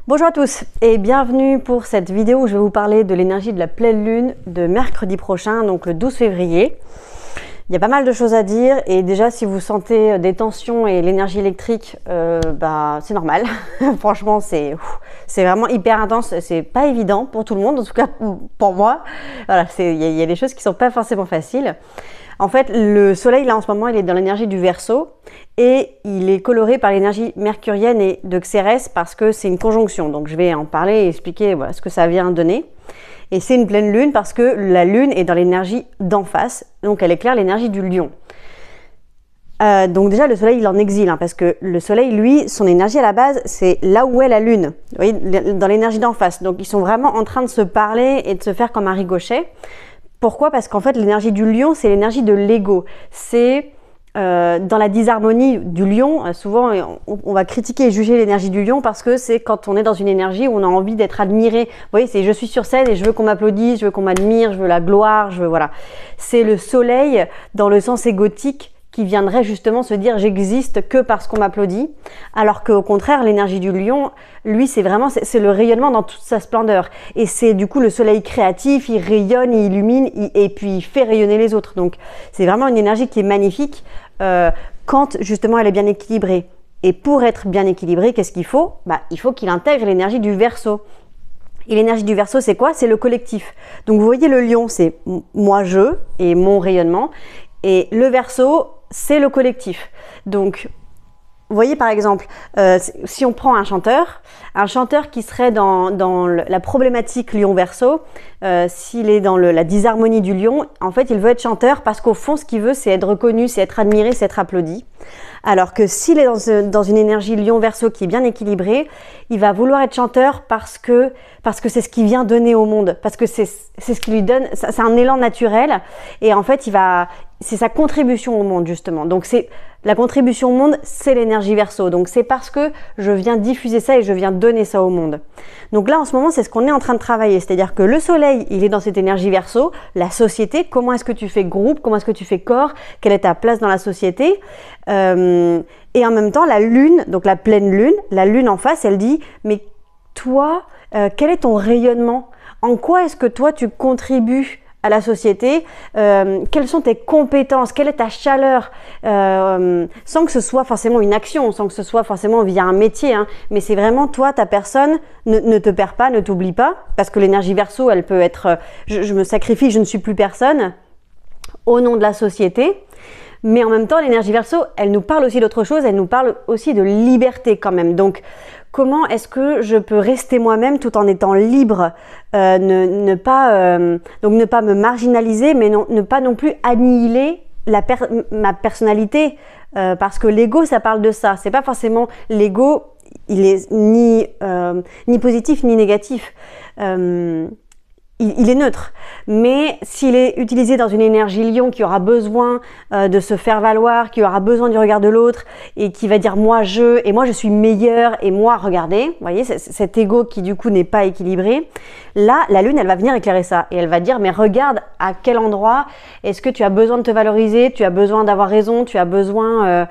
Bonjour à tous et bienvenue pour cette vidéo où je vais vous parler de l'énergie de la pleine lune de mercredi prochain, donc le 12 février. Il y a pas mal de choses à dire et déjà si vous sentez des tensions et l'énergie électrique, c'est normal. Franchement, c'est vraiment hyper intense, c'est pas évident pour tout le monde, en tout cas pour moi. Voilà, il y a des choses qui sont pas forcément faciles. En fait, le soleil là en ce moment, il est dans l'énergie du Verseau et il est coloré par l'énergie mercurienne et de Xérès parce que c'est une conjonction. Donc je vais en parler et expliquer ce que ça vient donner. Et c'est une pleine lune parce que la lune est dans l'énergie d'en face, donc elle éclaire l'énergie du lion. Donc déjà le soleil il est en exil parce que le soleil lui, son énergie à la base c'est là où est la lune, vous voyez, dans l'énergie d'en face. Donc ils sont vraiment en train de se parler et de se faire comme un ricochet. Pourquoi? Parce qu'en fait l'énergie du lion c'est l'énergie de l'ego, c'est dans la disharmonie du lion, souvent on va critiquer et juger l'énergie du lion parce que c'est quand on est dans une énergie où on a envie d'être admiré. Vous voyez, c'est je suis sur scène et je veux qu'on m'applaudisse, je veux qu'on m'admire, je veux la gloire, voilà. C'est le soleil dans le sens égotique qui viendrait justement se dire j'existe que parce qu'on m'applaudit, alors qu'au contraire l'énergie du lion, lui c'est le rayonnement dans toute sa splendeur et c'est du coup le soleil créatif, il rayonne, il illumine et puis il fait rayonner les autres. Donc c'est vraiment une énergie qui est magnifique quand justement elle est bien équilibrée. Et pour être bien équilibré, qu'est-ce qu'il faut? Il faut qu'il intègre l'énergie du Verseau. Et l'énergie du Verseau, c'est quoi? C'est le collectif. Donc vous voyez le lion, c'est moi je et mon rayonnement, et le Verseau c'est le collectif. Donc, vous voyez par exemple, si on prend un chanteur qui serait dans la problématique lion-verseau, s'il est dans la disharmonie du lion, en fait il veut être chanteur parce qu'au fond ce qu'il veut c'est être reconnu, c'est être admiré, c'est être applaudi. Alors que s'il est dans une énergie lion-verseau qui est bien équilibrée, il va vouloir être chanteur parce que c'est ce qu'il vient donner au monde, parce que c'est ce qui lui donne, c'est un élan naturel et en fait c'est sa contribution au monde justement. Donc la contribution au monde, c'est l'énergie Verseau. Donc c'est parce que je viens diffuser ça et je viens donner ça au monde. Donc là en ce moment c'est ce qu'on est en train de travailler, c'est-à-dire que le soleil il est dans cette énergie Verseau, la société, comment est-ce que tu fais groupe, comment est-ce que tu fais corps, quelle est ta place dans la société, et en même temps la lune, donc la pleine lune, la lune en face elle dit mais toi quel est ton rayonnement, en quoi est-ce que toi tu contribues à la société, quelles sont tes compétences, quelle est ta chaleur, sans que ce soit forcément une action, sans que ce soit forcément via un métier, mais c'est vraiment toi, ta personne, ne te perds pas, ne t'oublie pas, parce que l'énergie Verseau, elle peut être je me sacrifie, je ne suis plus personne, au nom de la société. Mais en même temps, l'énergie Verseau, elle nous parle aussi d'autre chose, elle nous parle aussi de liberté quand même. Donc, comment est-ce que je peux rester moi-même tout en étant libre, ne pas me marginaliser, mais ne pas non plus annihiler ma personnalité, parce que l'ego, ça parle de ça. C'est pas forcément l'ego, il est ni positif ni négatif. Il est neutre, mais s'il est utilisé dans une énergie lion qui aura besoin de se faire valoir, qui aura besoin du regard de l'autre et qui va dire moi je suis meilleur et moi regardez, vous voyez cet ego qui du coup n'est pas équilibré, là la lune elle va venir éclairer ça et elle va dire mais regarde à quel endroit est-ce que tu as besoin de te valoriser, tu as besoin d'avoir raison, tu as besoin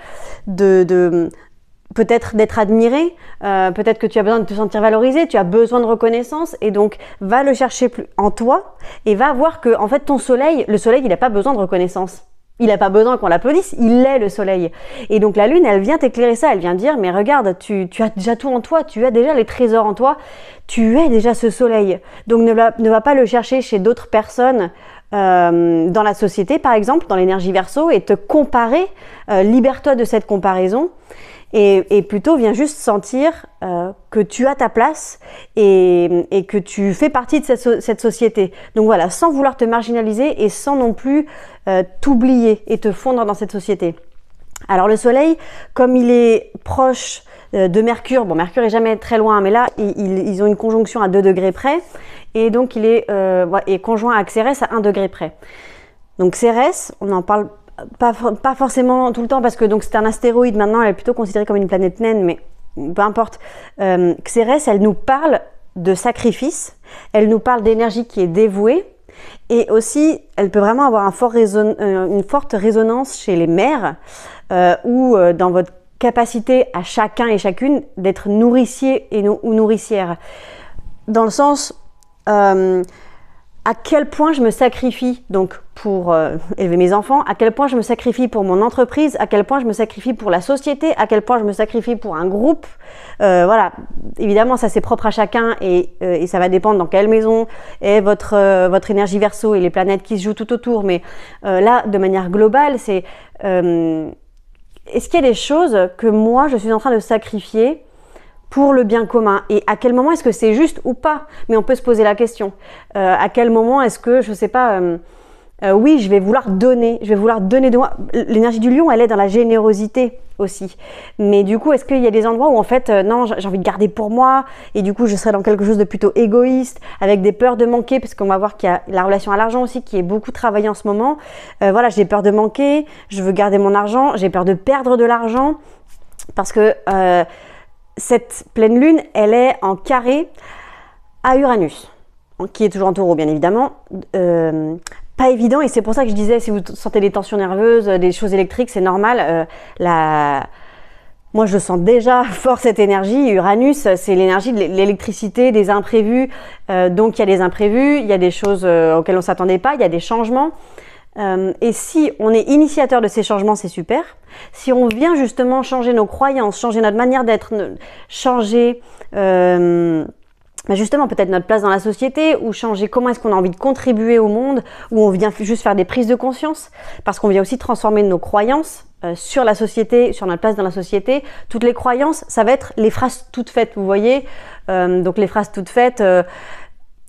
peut-être d'être admiré, peut-être que tu as besoin de te sentir valorisé, tu as besoin de reconnaissance et donc va le chercher plus en toi et va voir que en fait le soleil il n'a pas besoin de reconnaissance. Il n'a pas besoin qu'on l'applaudisse, il est le soleil. Et donc la lune, elle vient t'éclairer ça, elle vient dire mais regarde, tu as déjà tout en toi, tu as déjà les trésors en toi, tu es déjà ce soleil. Donc ne va pas le chercher chez d'autres personnes dans la société par exemple, dans l'énergie Verseau et te comparer, libère-toi de cette comparaison. Et plutôt viens juste sentir que tu as ta place et que tu fais partie de cette société. Donc voilà, sans vouloir te marginaliser et sans non plus t'oublier et te fondre dans cette société. Alors le soleil, comme il est proche de Mercure, bon Mercure est jamais très loin, mais là ils ont une conjonction à 2 degrés près et donc il est conjoint à Xérès à 1 degré près. Donc Cérès, on en parle pas forcément tout le temps parce que donc c'est un astéroïde maintenant, elle est plutôt considérée comme une planète naine, mais peu importe. Xérès, elle nous parle de sacrifice, elle nous parle d'énergie qui est dévouée et aussi elle peut vraiment avoir une forte résonance chez les mères ou dans votre capacité à chacun et chacune d'être nourricier ou nourricière. Dans le sens, à quel point je me sacrifie donc pour élever mes enfants, à quel point je me sacrifie pour mon entreprise, à quel point je me sacrifie pour la société, à quel point je me sacrifie pour un groupe. Voilà, évidemment ça c'est propre à chacun et ça va dépendre dans quelle maison est votre énergie Verseau et les planètes qui se jouent tout autour. Mais là, de manière globale, c'est est-ce qu'il y a des choses que moi je suis en train de sacrifier pour le bien commun, et à quel moment est-ce que c'est juste ou pas? Mais on peut se poser la question. À quel moment est-ce que, je sais pas, oui, je vais vouloir donner de moi. L'énergie du lion, elle est dans la générosité aussi. Mais du coup, est-ce qu'il y a des endroits où en fait, non, j'ai envie de garder pour moi, et du coup, je serai dans quelque chose de plutôt égoïste, avec des peurs de manquer, parce qu'on va voir qu'il y a la relation à l'argent aussi qui est beaucoup travaillée en ce moment. Voilà, j'ai peur de manquer, je veux garder mon argent, j'ai peur de perdre de l'argent, parce que cette pleine lune, elle est en carré à Uranus, qui est toujours en Taureau, bien évidemment. Pas évident, et c'est pour ça que je disais, si vous sentez des tensions nerveuses, des choses électriques, c'est normal. Moi, je sens déjà fort cette énergie. Uranus, c'est l'énergie de l'électricité, des imprévus. Donc, il y a des imprévus, il y a des choses auxquelles on ne s'attendait pas, il y a des changements. Et si on est initiateur de ces changements, c'est super. Si on vient justement changer nos croyances, changer notre manière d'être, changer justement peut-être notre place dans la société, ou changer comment est-ce qu'on a envie de contribuer au monde, ou on vient juste faire des prises de conscience, parce qu'on vient aussi transformer nos croyances sur la société, sur notre place dans la société. Toutes les croyances, ça va être les phrases toutes faites, vous voyez. Donc les phrases toutes faites,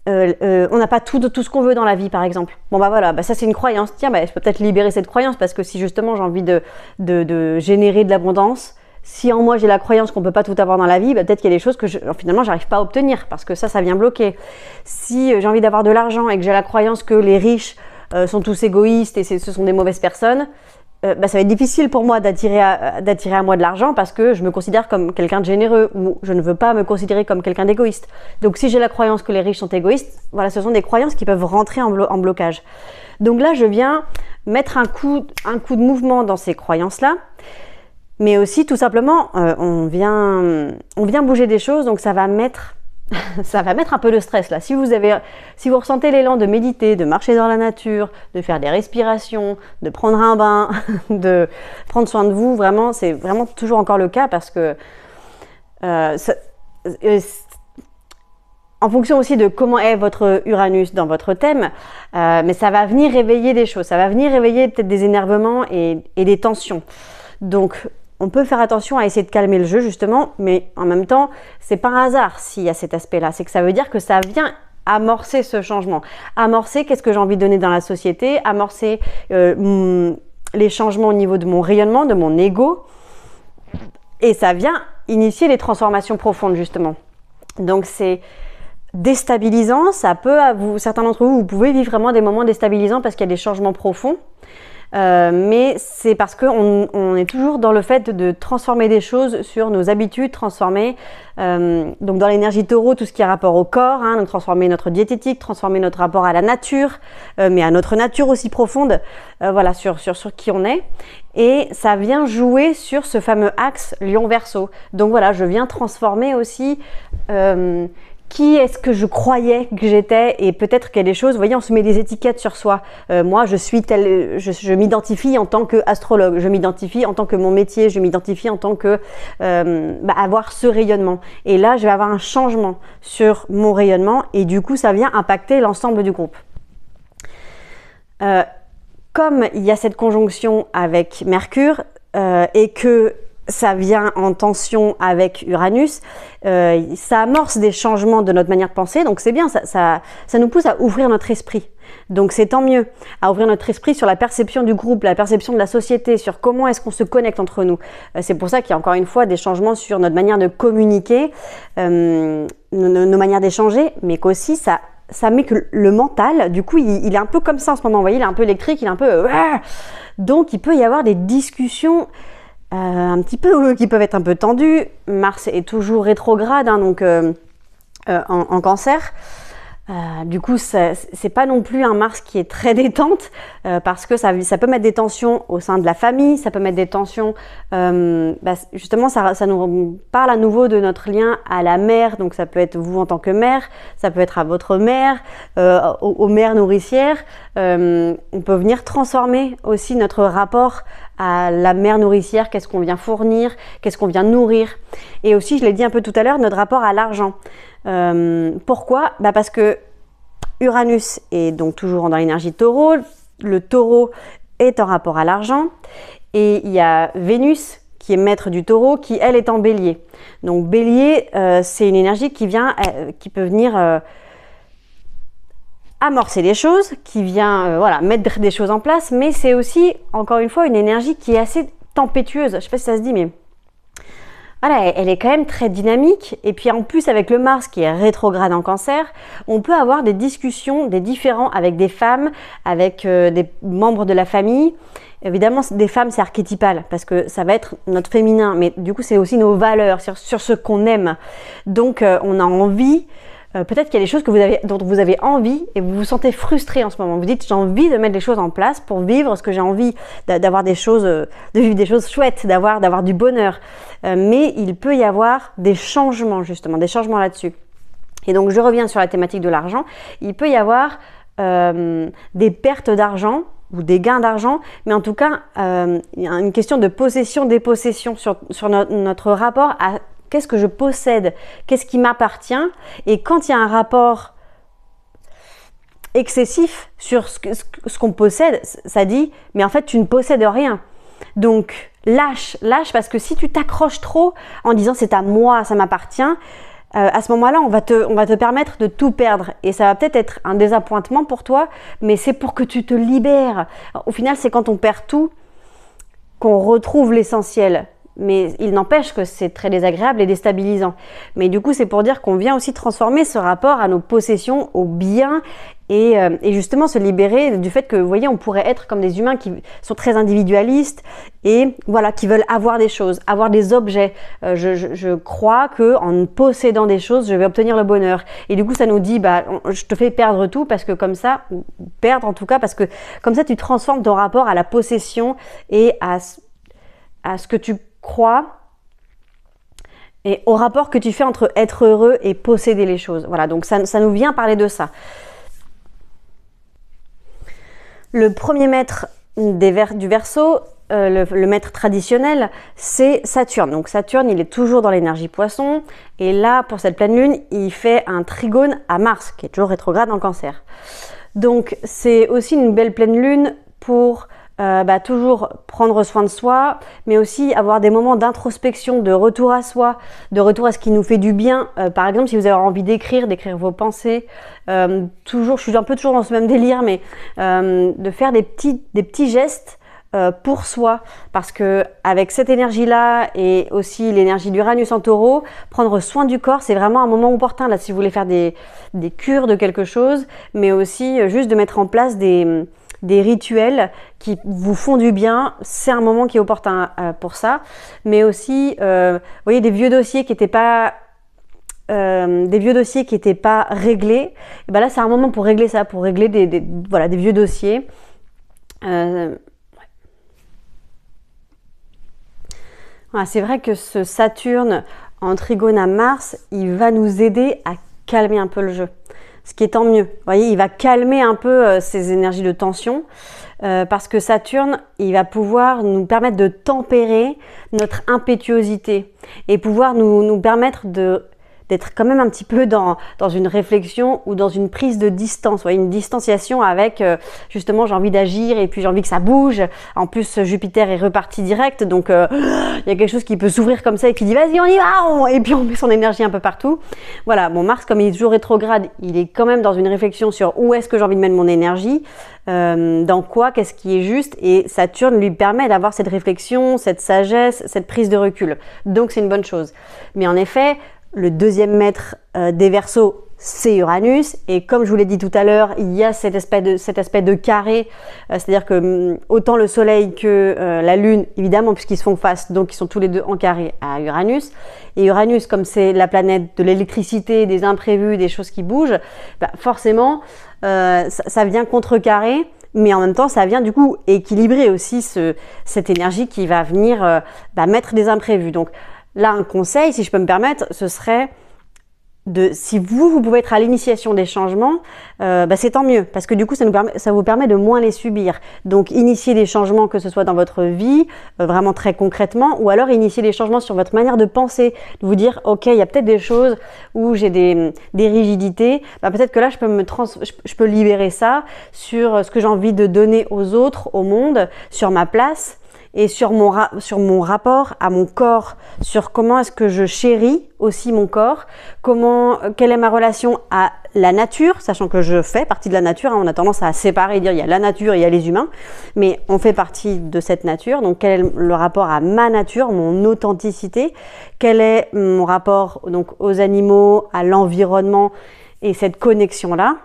on n'a pas tout ce qu'on veut dans la vie, par exemple. Bon bah voilà, ça c'est une croyance. Tiens, je peux peut-être libérer cette croyance, parce que si justement j'ai envie de générer de l'abondance, si en moi j'ai la croyance qu'on peut pas tout avoir dans la vie, peut-être qu'il y a des choses que finalement j'arrive pas à obtenir, parce que ça vient bloquer. Si j'ai envie d'avoir de l'argent et que j'ai la croyance que les riches sont tous égoïstes et ce sont des mauvaises personnes, ça va être difficile pour moi d'attirer à moi de l'argent, parce que je me considère comme quelqu'un de généreux, ou je ne veux pas me considérer comme quelqu'un d'égoïste. Donc si j'ai la croyance que les riches sont égoïstes, voilà, ce sont des croyances qui peuvent rentrer en blocage. Donc là, je viens mettre un coup de mouvement dans ces croyances-là, mais aussi tout simplement, on vient bouger des choses, donc ça va mettre un peu de stress là. Si vous ressentez l'élan de méditer, de marcher dans la nature, de faire des respirations, de prendre un bain, de prendre soin de vous, vraiment, c'est vraiment toujours encore le cas, parce que en fonction aussi de comment est votre Uranus dans votre thème, mais ça va venir réveiller des choses, ça va venir réveiller peut-être des énervements et des tensions. Donc on peut faire attention à essayer de calmer le jeu justement, mais en même temps, c'est pas un hasard s'il y a cet aspect-là. C'est que ça veut dire que ça vient amorcer ce changement. Amorcer qu'est-ce que j'ai envie de donner dans la société, amorcer les changements au niveau de mon rayonnement, de mon ego. Et ça vient initier les transformations profondes justement. Donc c'est déstabilisant, ça peut, certains d'entre vous, vous pouvez vivre vraiment des moments déstabilisants parce qu'il y a des changements profonds. Mais c'est parce qu'on est toujours dans le fait de transformer des choses sur nos habitudes, transformer donc dans l'énergie taureau tout ce qui a rapport au corps, donc transformer notre diététique, transformer notre rapport à la nature, mais à notre nature aussi profonde, voilà, sur qui on est. Et ça vient jouer sur ce fameux axe Lion-Verseau. Donc voilà, je viens transformer aussi qui est-ce que je croyais que j'étais, et peut-être qu'il y a des choses, vous voyez, on se met des étiquettes sur soi. Moi, je suis telle, je m'identifie en tant qu'astrologue, je m'identifie en tant que mon métier, je m'identifie en tant que avoir ce rayonnement. Et là, je vais avoir un changement sur mon rayonnement, et du coup, ça vient impacter l'ensemble du groupe. Comme il y a cette conjonction avec Mercure et que ça vient en tension avec Uranus, ça amorce des changements de notre manière de penser, donc c'est bien, ça nous pousse à ouvrir notre esprit. Donc c'est tant mieux, à ouvrir notre esprit sur la perception du groupe, la perception de la société, sur comment est-ce qu'on se connecte entre nous. C'est pour ça qu'il y a encore une fois des changements sur notre manière de communiquer, nos manières d'échanger, mais qu'aussi ça met que le mental, du coup, il est un peu comme ça en ce moment, vous voyez, il est un peu électrique, il est un peu... Donc il peut y avoir des discussions un petit peu qui peuvent être un peu tendues. Mars est toujours rétrograde, donc en Cancer. Du coup, c'est pas non plus un Mars qui est très détente parce que ça peut mettre des tensions au sein de la famille, ça peut mettre des tensions, justement ça nous parle à nouveau de notre lien à la mère, donc ça peut être vous en tant que mère, ça peut être à votre mère, aux mères nourricières. On peut venir transformer aussi notre rapport à la mère nourricière, qu'est-ce qu'on vient fournir, qu'est-ce qu'on vient nourrir. Et aussi, je l'ai dit un peu tout à l'heure, notre rapport à l'argent. Pourquoi? Parce que Uranus est donc toujours dans l'énergie taureau, le taureau est en rapport à l'argent, et il y a Vénus qui est maître du taureau, qui elle est en bélier. Donc bélier, c'est une énergie qui peut venir amorcer des choses, qui vient mettre des choses en place, mais c'est aussi, encore une fois, une énergie qui est assez tempétueuse. Je ne sais pas si ça se dit, mais voilà, elle est quand même très dynamique. Et puis en plus, avec le Mars qui est rétrograde en Cancer, on peut avoir des discussions, des différends avec des femmes, avec des membres de la famille. Évidemment, des femmes, c'est archétypal parce que ça va être notre féminin, mais du coup, c'est aussi nos valeurs sur ce qu'on aime. Donc, on a envie. Peut-être qu'il y a des choses dont vous avez envie et vous vous sentez frustré en ce moment. Vous dites j'ai envie de mettre les choses en place pour vivre ce que j'ai envie, d'avoir des choses, de vivre des choses chouettes, d'avoir du bonheur. Mais il peut y avoir des changements justement, des changements là-dessus. Et donc je reviens sur la thématique de l'argent. Il peut y avoir des pertes d'argent ou des gains d'argent, mais en tout cas il y a une question de possession, dépossession sur notre rapport à qu'est-ce que je possède, qu'est-ce qui m'appartient. Et quand il y a un rapport excessif sur ce qu'on possède, ça dit, mais en fait, tu ne possèdes rien. Donc, lâche, parce que si tu t'accroches trop en disant c'est à moi, ça m'appartient, à ce moment-là, on va te permettre de tout perdre. Et ça va peut-être être un désappointement pour toi, mais c'est pour que tu te libères. Au final, c'est quand on perd tout qu'on retrouve l'essentiel. Mais il n'empêche que c'est très désagréable et déstabilisant. Mais du coup, c'est pour dire qu'on vient aussi transformer ce rapport à nos possessions, aux biens et justement se libérer du fait que, vous voyez, on pourrait être comme des humains qui sont très individualistes et voilà, qui veulent avoir des choses, avoir des objets. Je crois que en possédant des choses, je vais obtenir le bonheur. Et du coup, ça nous dit, je te fais perdre tout parce que comme ça, ou perdre en tout cas, parce que comme ça, tu transformes ton rapport à la possession et à ce que tu crois et au rapport que tu fais entre être heureux et posséder les choses. Voilà, donc ça nous vient parler de ça. Le premier maître du Verseau, le maître traditionnel, c'est Saturne. Donc Saturne, il est toujours dans l'énergie Poisson. Et là, pour cette pleine lune, il fait un trigone à Mars, qui est toujours rétrograde en Cancer. Donc c'est aussi une belle pleine lune pour toujours prendre soin de soi, mais aussi avoir des moments d'introspection, de retour à soi, de retour à ce qui nous fait du bien. Par exemple, si vous avez envie d'écrire vos pensées, je suis un peu toujours dans ce même délire, mais de faire des petits gestes pour soi, parce que avec cette énergie-là et aussi l'énergie d'Uranus en Taureau, prendre soin du corps, c'est vraiment un moment opportun là si vous voulez faire des cures de quelque chose, mais aussi juste de mettre en place des rituels qui vous font du bien, c'est un moment qui est opportun pour ça. Mais aussi, vous voyez, des vieux dossiers qui n'étaient pas réglés. Et là, c'est un moment pour régler ça, pour régler des vieux dossiers. Voilà, c'est vrai que ce Saturne en trigone à Mars, il va nous aider à calmer un peu le jeu. Ce qui est tant mieux. Vous voyez, il va calmer un peu ces énergies de tension parce que Saturne, il va pouvoir nous permettre de tempérer notre impétuosité et pouvoir nous permettre d'être quand même un petit peu dans une réflexion ou dans une prise de distance, vous voyez, une distanciation avec justement j'ai envie d'agir et puis j'ai envie que ça bouge. En plus, Jupiter est reparti direct, donc il y a quelque chose qui peut s'ouvrir comme ça et qui dit vas-y on y va, et puis on met son énergie un peu partout. Voilà, bon, Mars comme il est toujours rétrograde, il est quand même dans une réflexion sur où est-ce que j'ai envie de mettre mon énergie, dans quoi, qu'est-ce qui est juste, et Saturne lui permet d'avoir cette réflexion, cette sagesse, cette prise de recul. Donc c'est une bonne chose. Mais en effet, le deuxième maître des Verseaux, c'est Uranus, et comme je vous l'ai dit tout à l'heure, il y a cet aspect de carré, c'est-à-dire que autant le Soleil que la Lune, évidemment, puisqu'ils se font face, donc ils sont tous les deux en carré à Uranus. Et Uranus, comme c'est la planète de l'électricité, des imprévus, des choses qui bougent, bah forcément, ça vient contrecarrer, mais en même temps, ça vient du coup équilibrer aussi cette énergie qui va venir mettre des imprévus. Donc là, un conseil, si je peux me permettre, ce serait si vous pouvez être à l'initiation des changements, c'est tant mieux, parce que du coup ça vous permet de moins les subir. Donc initier des changements, que ce soit dans votre vie, vraiment très concrètement, ou alors initier des changements sur votre manière de penser, de vous dire ok, il y a peut-être des choses où j'ai des rigidités, peut-être que là je peux libérer ça sur ce que j'ai envie de donner aux autres, au monde, sur ma place, et sur mon rapport à mon corps, sur comment est-ce que je chéris aussi mon corps, quelle est ma relation à la nature, sachant que je fais partie de la nature, on a tendance à séparer et dire il y a la nature et il y a les humains, mais on fait partie de cette nature, donc quel est le rapport à ma nature, mon authenticité, quel est mon rapport donc aux animaux, à l'environnement et cette connexion-là.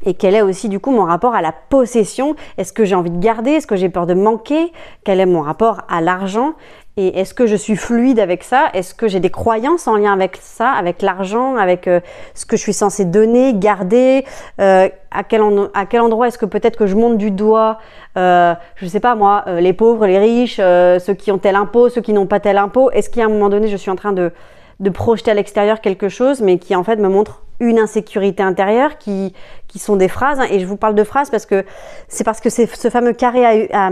Et quel est aussi du coup mon rapport à la possession? Est-ce que j'ai envie de garder? Est-ce que j'ai peur de manquer? Quel est mon rapport à l'argent? Et est-ce que je suis fluide avec ça? Est-ce que j'ai des croyances en lien avec ça, avec l'argent, avec ce que je suis censée donner, garder? À quel endroit est-ce que peut-être que je monte du doigt, je sais pas moi, les pauvres, les riches, ceux qui ont tel impôt, ceux qui n'ont pas tel impôt? Est-ce qu'à un moment donné, je suis en train de projeter à l'extérieur quelque chose, mais qui en fait me montre une insécurité intérieure, qui sont des phrases, et je vous parle de phrases parce que c'est ce fameux carré à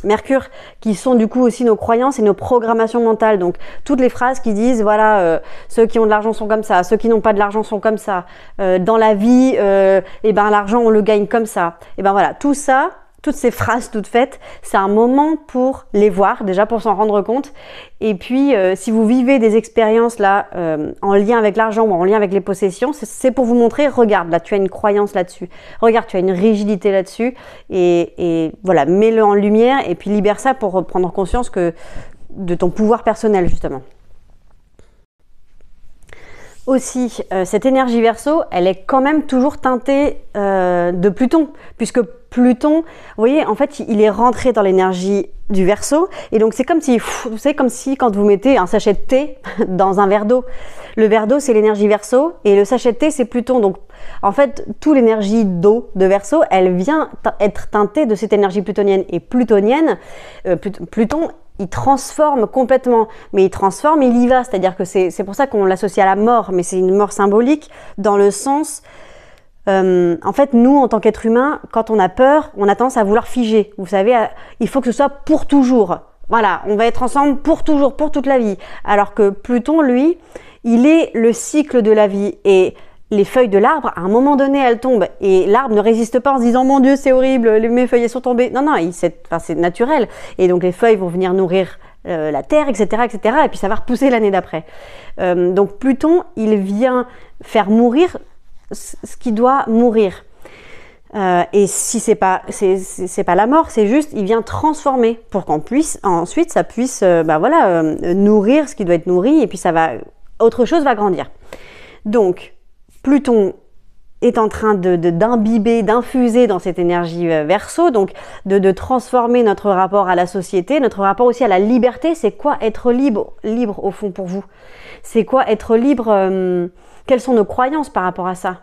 Mercure qui sont du coup aussi nos croyances et nos programmations mentales. Donc toutes les phrases qui disent voilà, ceux qui ont de l'argent sont comme ça, ceux qui n'ont pas de l'argent sont comme ça, dans la vie l'argent on le gagne comme ça, et voilà, tout ça, toutes ces phrases toutes faites, c'est un moment pour les voir, déjà pour s'en rendre compte. Et puis, si vous vivez des expériences là en lien avec l'argent ou en lien avec les possessions, c'est pour vous montrer, regarde, là tu as une croyance là-dessus, regarde, tu as une rigidité là-dessus, et voilà, mets-le en lumière et puis libère ça pour prendre conscience de ton pouvoir personnel justement. Aussi, cette énergie Verseau, elle est quand même toujours teintée de Pluton, puisque Pluton, vous voyez, en fait, il est rentré dans l'énergie du Verseau, et donc c'est comme si, vous savez, comme si quand vous mettez un sachet de thé dans un verre d'eau. Le verre d'eau, c'est l'énergie Verseau, et le sachet de thé, c'est Pluton. Donc, en fait, toute l'énergie d'eau de Verseau, elle vient être teintée de cette énergie plutonienne. Et Pluton, il transforme complètement, mais il transforme, il y va, c'est-à-dire que c'est pour ça qu'on l'associe à la mort, mais c'est une mort symbolique dans le sens, en fait, nous, en tant qu'être humain, quand on a peur, on a tendance à vouloir figer. Vous savez, il faut que ce soit pour toujours. Voilà, on va être ensemble pour toujours, pour toute la vie. Alors que Pluton, lui, il est le cycle de la vie, et les feuilles de l'arbre, à un moment donné, elles tombent, et l'arbre ne résiste pas en se disant « Mon Dieu, c'est horrible, mes feuilles sont tombées ». Non, c'est naturel. Et donc, les feuilles vont venir nourrir la terre, etc., etc. Et puis, ça va repousser l'année d'après. Donc, Pluton, il vient faire mourir ce qui doit mourir. Et si c'est pas la mort, c'est juste, il vient transformer pour qu'on puisse, ensuite, ça puisse nourrir ce qui doit être nourri, et puis autre chose va grandir. Donc, Pluton est en train d'imbiber, d'infuser dans cette énergie Verseau, donc de transformer notre rapport à la société, notre rapport aussi à la liberté. C'est quoi être libre au fond pour vous? C'est quoi être libre? Quelles sont nos croyances par rapport à ça?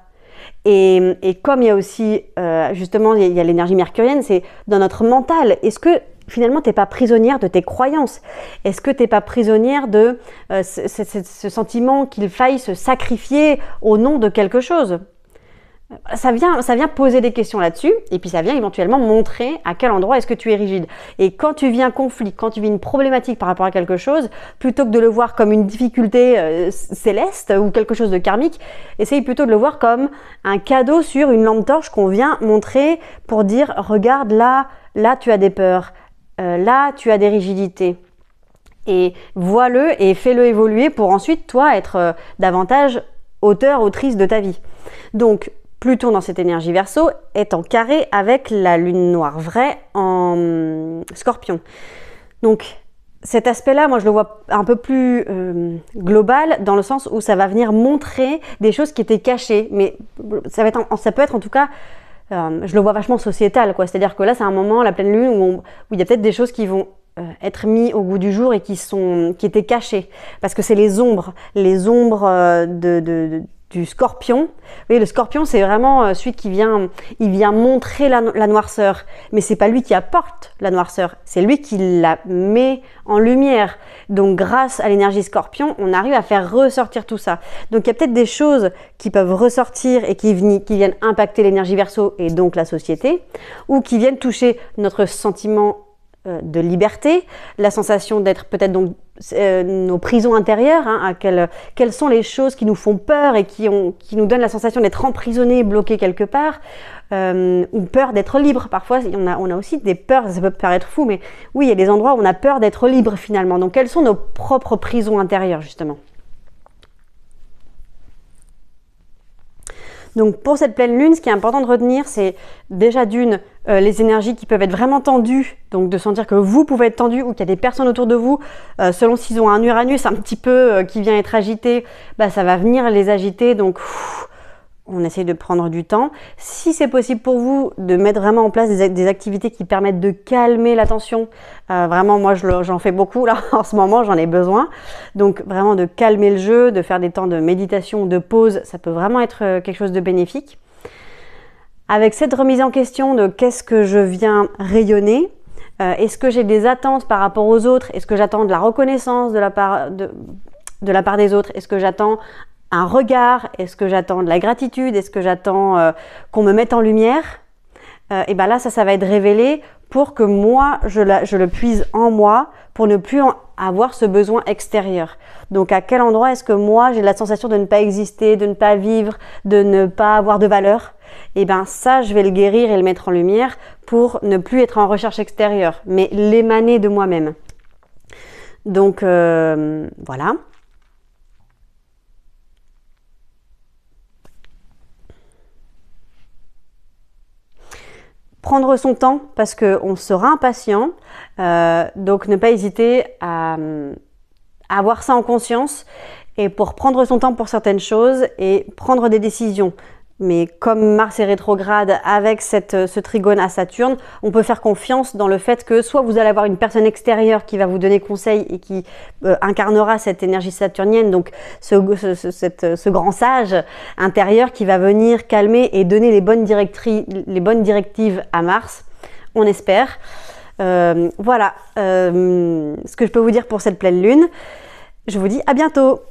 Et comme il y a aussi, justement, il y a l'énergie mercurienne, c'est dans notre mental. Est-ce que finalement, tu n'es pas prisonnière de tes croyances? Est-ce que tu n'es pas prisonnière de ce sentiment qu'il faille se sacrifier au nom de quelque chose? Ça vient poser des questions là-dessus, et puis ça vient éventuellement montrer à quel endroit est-ce que tu es rigide. Et quand tu vis un conflit, quand tu vis une problématique par rapport à quelque chose, plutôt que de le voir comme une difficulté céleste ou quelque chose de karmique, essaye plutôt de le voir comme un cadeau sur une lampe torche qu'on vient montrer pour dire « Regarde, là tu as des peurs, là tu as des rigidités. » Et vois-le et fais-le évoluer pour ensuite, toi, être davantage auteur, autrice de ta vie. Donc, Pluton dans cette énergie Verseau est en carré avec la lune noire vraie en Scorpion. Donc, cet aspect-là, moi je le vois un peu plus global, dans le sens où ça va venir montrer des choses qui étaient cachées, mais ça peut être en tout cas, je le vois vachement sociétal, quoi. C'est-à-dire que là c'est un moment, la pleine lune, où il y a peut-être des choses qui vont être mises au goût du jour et qui étaient cachées, parce que c'est les ombres du scorpion. Vous voyez, le scorpion, c'est vraiment celui qui vient montrer la noirceur. Mais c'est pas lui qui apporte la noirceur, c'est lui qui la met en lumière. Donc grâce à l'énergie scorpion, on arrive à faire ressortir tout ça. Donc il y a peut-être des choses qui peuvent ressortir et qui viennent impacter l'énergie Verseau et donc la société, ou qui viennent toucher notre sentiment de liberté, la sensation d'être peut-être donc nos prisons intérieures, hein, quelles sont les choses qui nous font peur et qui nous donnent la sensation d'être emprisonnés, bloqués quelque part, ou peur d'être libre. Parfois, on a aussi des peurs, ça peut paraître fou, mais oui, il y a des endroits où on a peur d'être libre finalement. Donc, quelles sont nos propres prisons intérieures, justement? Donc pour cette pleine lune, ce qui est important de retenir, c'est déjà les énergies qui peuvent être vraiment tendues, donc de sentir que vous pouvez être tendu ou qu'il y a des personnes autour de vous, selon s'ils ont un Uranus un petit peu qui vient être agité, ça va venir les agiter, donc on essaye de prendre du temps. Si c'est possible pour vous de mettre vraiment en place des activités qui permettent de calmer la tension, vraiment moi j'en fais beaucoup là en ce moment, j'en ai besoin. Donc vraiment de calmer le jeu, de faire des temps de méditation, de pause, ça peut vraiment être quelque chose de bénéfique. Avec cette remise en question de qu'est-ce que je viens rayonner, est-ce que j'ai des attentes par rapport aux autres, est-ce que j'attends de la reconnaissance de la part des autres, est-ce que j'attends un regard, est-ce que j'attends de la gratitude, est-ce que j'attends qu'on me mette en lumière, et là ça va être révélé pour que moi je le puise en moi, pour ne plus avoir ce besoin extérieur. Donc à quel endroit est-ce que moi j'ai la sensation de ne pas exister, de ne pas vivre, de ne pas avoir de valeur? Et ça je vais le guérir et le mettre en lumière pour ne plus être en recherche extérieure, mais l'émaner de moi-même. Donc voilà. Prendre son temps parce qu'on sera impatient, donc ne pas hésiter à avoir ça en conscience et pour prendre son temps pour certaines choses et prendre des décisions. Mais comme Mars est rétrograde avec ce trigone à Saturne, on peut faire confiance dans le fait que soit vous allez avoir une personne extérieure qui va vous donner conseil et qui incarnera cette énergie saturnienne, donc ce grand sage intérieur qui va venir calmer et donner les bonnes directives à Mars, on espère. Voilà ce que je peux vous dire pour cette pleine lune. Je vous dis à bientôt.